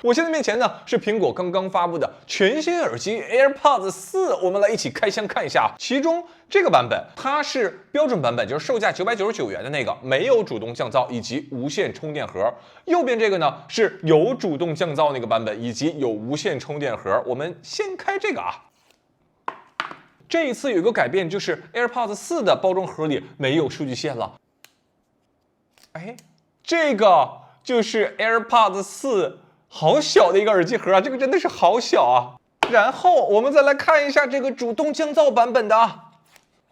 我现在面前呢是苹果刚刚发布的全新耳机 AirPods 4，我们来一起开箱看一下。其中这个版本它是标准版本，就是售价999元的那个，没有主动降噪以及无线充电盒。右边这个呢是有主动降噪那个版本，以及有无线充电盒。我们先开这个啊。这一次有一个改变，就是 AirPods 4的包装盒里没有数据线了。哎，这个就是 AirPods 4，好小的一个耳机盒啊，这个真的是好小啊。然后我们再来看一下这个主动降噪版本的啊，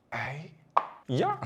哎，一样。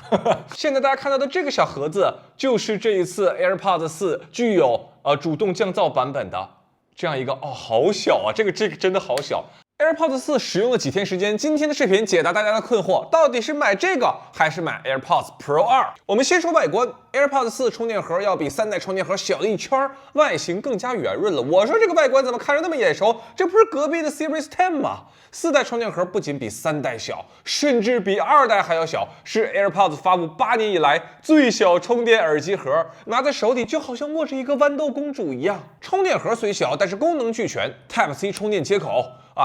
现在大家看到的这个小盒子，就是这一次 AirPods 4具有主动降噪版本的这样一个哦，好小啊，这个真的好小。AirPods 4使用了几天时间，今天的视频解答大家的困惑，到底是买这个还是买 AirPods Pro 2？我们先说外观 ，AirPods 4充电盒要比3代充电盒小了一圈，外形更加圆润了。我说这个外观怎么看着那么眼熟？这不是隔壁的 Series 10吗？4代充电盒不仅比3代小，甚至比2代还要小，是 AirPods 发布8年以来最小充电耳机盒，拿在手里就好像握着一个豌豆公主一样。充电盒虽小，但是功能俱全 ，Type-C 充电接口。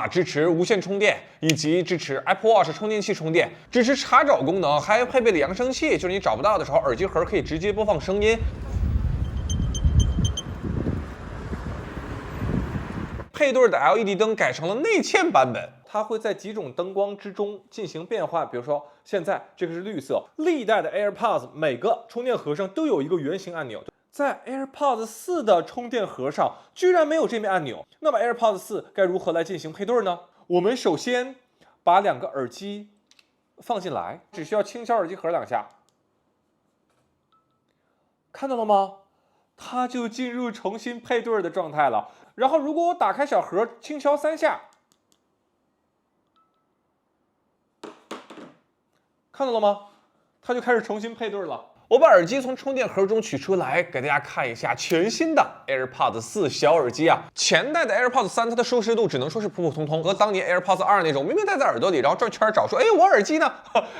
支持无线充电，以及支持 Apple Watch 充电器充电，支持查找功能，还配备了扬声器，就是你找不到的时候，耳机盒可以直接播放声音。配对的 LED 灯改成了内嵌版本，它会在几种灯光之中进行变换。比如说，现在这个是绿色，历代的 AirPods 每个充电盒上都有一个圆形按钮。在 AirPods 4的充电盒上居然没有这面按钮，那么 AirPods 4该如何来进行配对呢？我们首先把两个耳机放进来，只需要轻敲耳机盒2下，看到了吗？它就进入重新配对的状态了。然后如果我打开小盒，轻敲3下，看到了吗？它就开始重新配对了。我把耳机从充电盒中取出来，给大家看一下全新的 AirPods 4小耳机啊。前代的 AirPods 3，它的舒适度只能说是普普通通，和当年 AirPods 2那种明明戴在耳朵里，然后转圈找说，哎，我耳机呢？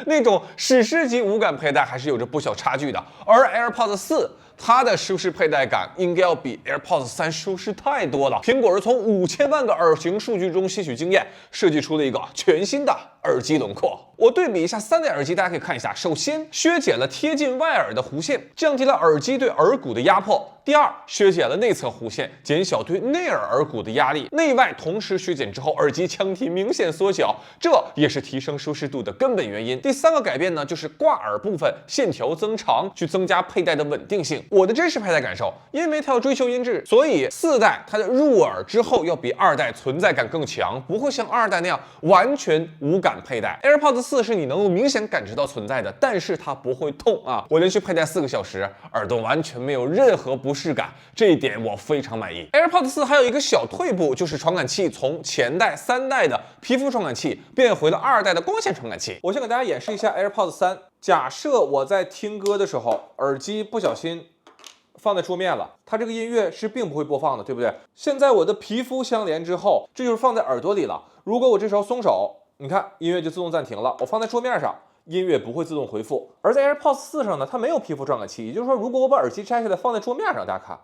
那种史诗级无感佩戴还是有着不小差距的。而 AirPods 4，它的舒适佩戴感应该要比 AirPods 3舒适太多了。苹果是从5000万个耳型数据中吸取经验，设计出了一个全新的耳机轮廓。我对比一下3代耳机，大家可以看一下。首先，削减了贴近外耳的弧线，降低了耳机对耳骨的压迫。第二，削减了内侧弧线，减小对内耳骨的压力。内外同时削减之后，耳机腔体明显缩小，这也是提升舒适度的根本原因。第3个改变呢，就是挂耳部分线条增长，去增加佩戴的稳定性。我的真实佩戴感受，因为它要追求音质，所以4代它的入耳之后要比2代存在感更强，不会像2代那样完全无感佩戴。AirPods 4是你能够明显感知到存在的，但是它不会痛啊！我连续佩戴4个小时，耳朵完全没有任何不适感，这一点我非常满意。AirPods 4还有一个小退步，就是传感器从前代3代的皮肤传感器变回了2代的光线传感器。我先给大家演示一下 AirPods 3。假设我在听歌的时候，耳机不小心放在桌面了，它这个音乐是并不会播放的，对不对？现在我的皮肤相连之后，这就是放在耳朵里了。如果我这时候松手，你看音乐就自动暂停了。我放在桌面上，音乐不会自动回复。而在 AirPods 4上呢，它没有皮肤传感器，也就是说，如果我把耳机摘下来放在桌面上，大家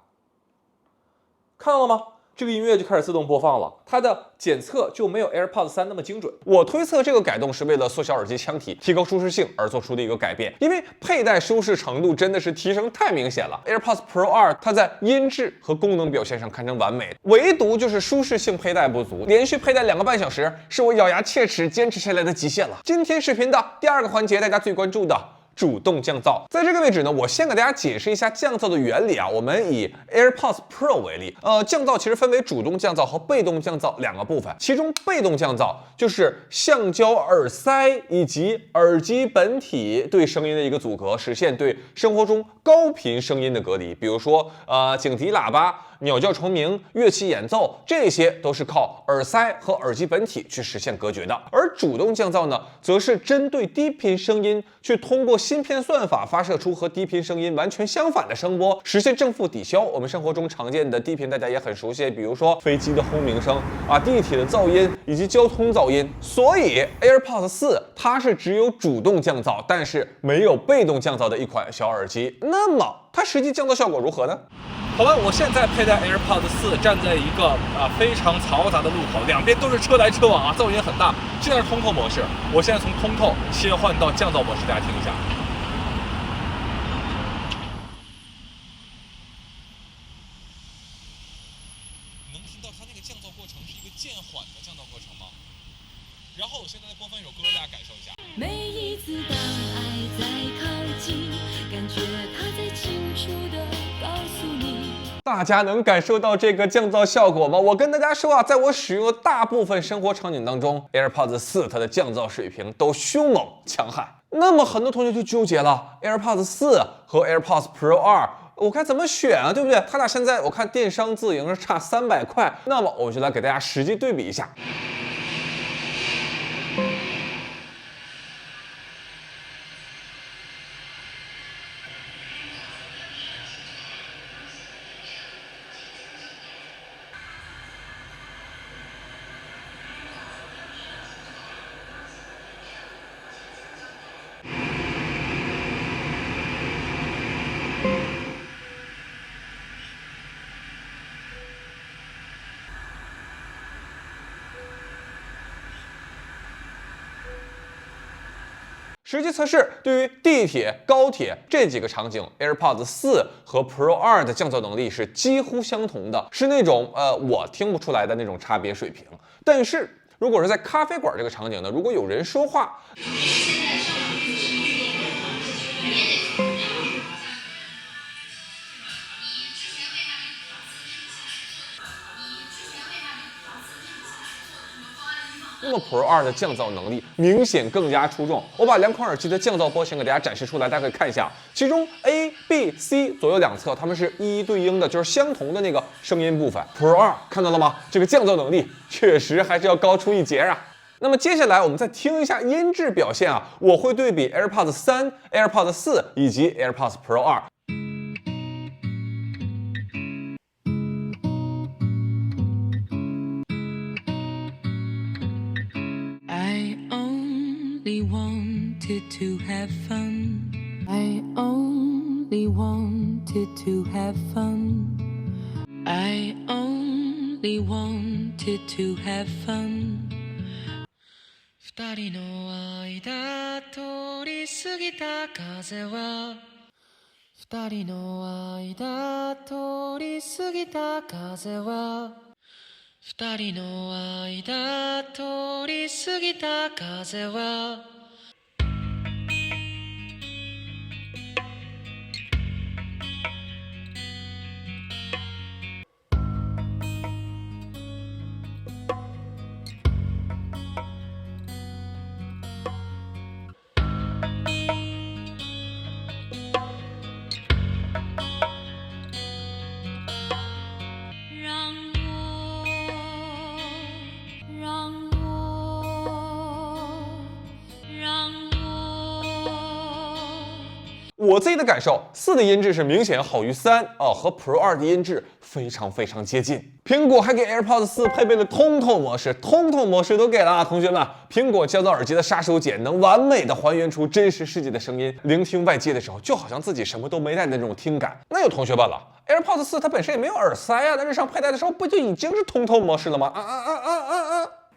看到了吗？这个音乐就开始自动播放了，它的检测就没有 AirPods 3那么精准。我推测这个改动是为了缩小耳机腔体、提高舒适性而做出的一个改变，因为佩戴舒适程度真的是提升太明显了。AirPods Pro 2它在音质和功能表现上堪称完美，唯独就是舒适性佩戴不足，连续佩戴2个半小时是我咬牙切齿坚持下来的极限了。今天视频的第2个环节，大家最关注的主动降噪，在这个位置呢，我先给大家解释一下降噪的原理啊。我们以 AirPods Pro 为例，降噪其实分为主动降噪和被动降噪2个部分。其中被动降噪就是橡胶耳塞以及耳机本体对声音的一个阻隔，实现对生活中高频声音的隔离。比如说警笛喇叭、鸟叫虫鸣、乐器演奏，这些都是靠耳塞和耳机本体去实现隔绝的。而主动降噪呢，则是针对低频声音，去通过芯片算法发射出和低频声音完全相反的声波，实现正负抵消。我们生活中常见的低频大家也很熟悉，比如说飞机的轰鸣声地铁的噪音以及交通噪音。所以 AirPods 4它是只有主动降噪，但是没有被动降噪的一款小耳机。那么它实际降噪效果如何呢？好了，我现在佩戴 AirPods 4，站在一个非常嘈杂的路口，两边都是车来车往啊，噪音很大。现在是通透模式，我现在从通透切换到降噪模式，大家听一下。能听到它那个降噪过程是一个渐缓的降噪过程吗？然后我现在再播放一首歌，大家感受一下。每一次当爱在靠近，感觉它在清楚地告诉你。大家能感受到这个降噪效果吗？我跟大家说啊，在我使用的大部分生活场景当中 ，AirPods 4它的降噪水平都凶猛强悍。那么很多同学就纠结了 ，AirPods 4和 AirPods Pro 2，我该怎么选啊？对不对？它俩现在我看电商自营是差300块，那么我就来给大家实际对比一下。实际测试对于地铁、高铁这几个场景 ，AirPods 4和 Pro 2的降噪能力是几乎相同的，是那种我听不出来的那种差别水平。但是如果是在咖啡馆这个场景呢，如果有人说话，那么 Pro 2的降噪能力明显更加出众。我把2款耳机的降噪波形给大家展示出来，大家可以看一下。其中 A、B、C 左右两侧，它们是一一对应的，就是相同的那个声音部分。Pro 2看到了吗？这个降噪能力确实还是要高出一截啊。那么接下来我们再听一下音质表现啊，我会对比 AirPods 3、AirPods 4以及 AirPods Pro 2。I only wanted to have fun. I only wanted to have fun. I only wanted to have fun. 二人の間通り過ぎた風は二人の間通り過ぎた風は二人の間通り過ぎた風は我自己的感受，4的音质是明显好于3啊，和 Pro 2的音质非常接近。苹果还给 AirPods 4配备了通透模式，通透模式都给了啊，同学们，苹果降噪耳机的杀手锏能完美的还原出真实世界的声音，聆听外界的时候就好像自己什么都没带的那种听感。那有同学问了，AirPods 4它本身也没有耳塞啊，那日常佩戴的时候不就已经是通透模式了吗？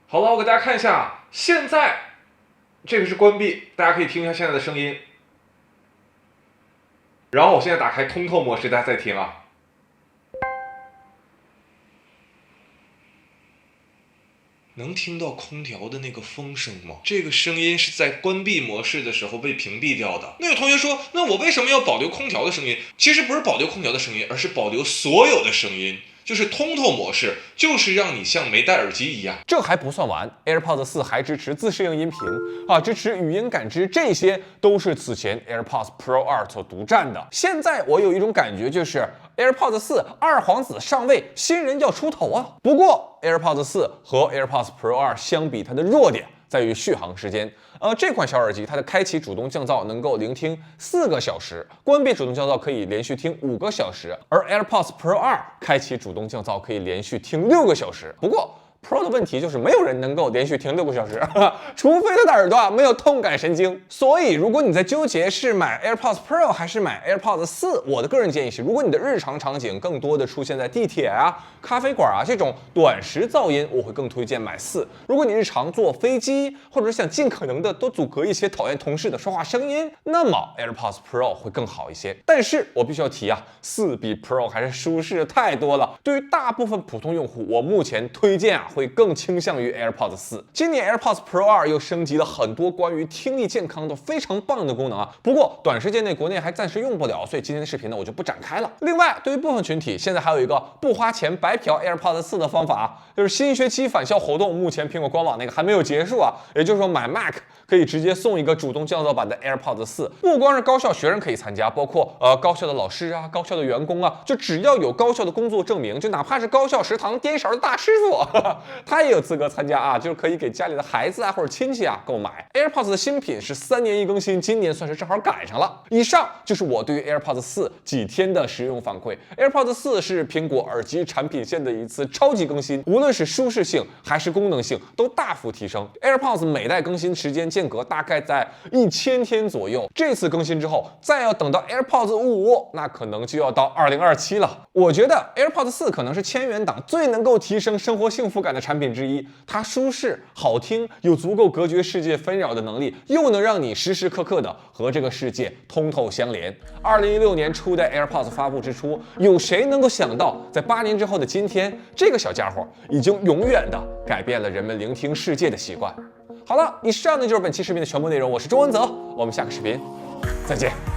好了，我给大家看一下，现在这个是关闭，大家可以听一下现在的声音。然后我现在打开通透模式，大家再听啊。能听到空调的那个风声吗？这个声音是在关闭模式的时候被屏蔽掉的。那有同学说，那我为什么要保留空调的声音？其实不是保留空调的声音，而是保留所有的声音。就是通透模式，就是让你像没戴耳机一样。这还不算完 ，AirPods 4还支持自适应音频啊，支持语音感知，这些都是此前 AirPods Pro 2所独占的。现在我有一种感觉，就是 AirPods 4二皇子上位，新人要出头啊。不过 AirPods 4和 AirPods Pro 2相比，它的弱点在于续航时间。这款小耳机它的开启主动降噪能够聆听4个小时，关闭主动降噪可以连续听5个小时，而 AirPods Pro 2开启主动降噪可以连续听6个小时。不过 Pro 的问题就是没有人能够连续听6个小时，除非他的耳朵没有痛感神经。所以，如果你在纠结是买 AirPods Pro 还是买 AirPods 4，我的个人建议是，如果你的日常场景更多的出现在地铁啊、咖啡馆啊这种短时噪音，我会更推荐买4。如果你日常坐飞机，或者是想尽可能的都阻隔一些讨厌同事的说话声音，那么 AirPods Pro 会更好一些。但是我必须要提啊，4比 Pro 还是舒适太多了。对于大部分普通用户，我目前推荐会更倾向于 AirPods 4。今年 AirPods Pro 2又升级了很多关于听力健康的非常棒的功能啊，不过短时间内国内还暂时用不了，所以今天的视频呢我就不展开了。另外，对于部分群体，现在还有一个不花钱白嫖 AirPods 4的方法，就是新学期返校活动，目前苹果官网那个还没有结束啊，也就是说买 Mac 可以直接送一个主动降噪版的 AirPods 4，不光是高校学生可以参加，包括高校的老师啊、高校的员工啊，就只要有高校的工作证明，就哪怕是高校食堂颠勺的大师傅，他也有资格参加啊，就是可以给家里的孩子啊或者亲戚啊购买。AirPods 的新品是3年一更新，今年算是正好赶上了。以上就是我对于 AirPods 4几天的使用反馈。AirPods 4是苹果耳机产品线的一次超级更新，无论是舒适性还是功能性都大幅提升。AirPods 每代更新时间间隔大概在1000天左右，这次更新之后，再要等到 AirPods 5，那可能就要到2027了。我觉得 AirPods 4可能是千元档最能够提升生活幸福感的产品之一，它舒适、好听，有足够隔绝世界纷扰的能力，又能让你时时刻刻的和这个世界通透相连。2016年初代 AirPods 发布之初，有谁能够想到，在8年之后的今天，这个小家伙已经永远的改变了人们聆听世界的习惯。好了，以上呢就是本期视频的全部内容，我是周文泽，我们下个视频再见。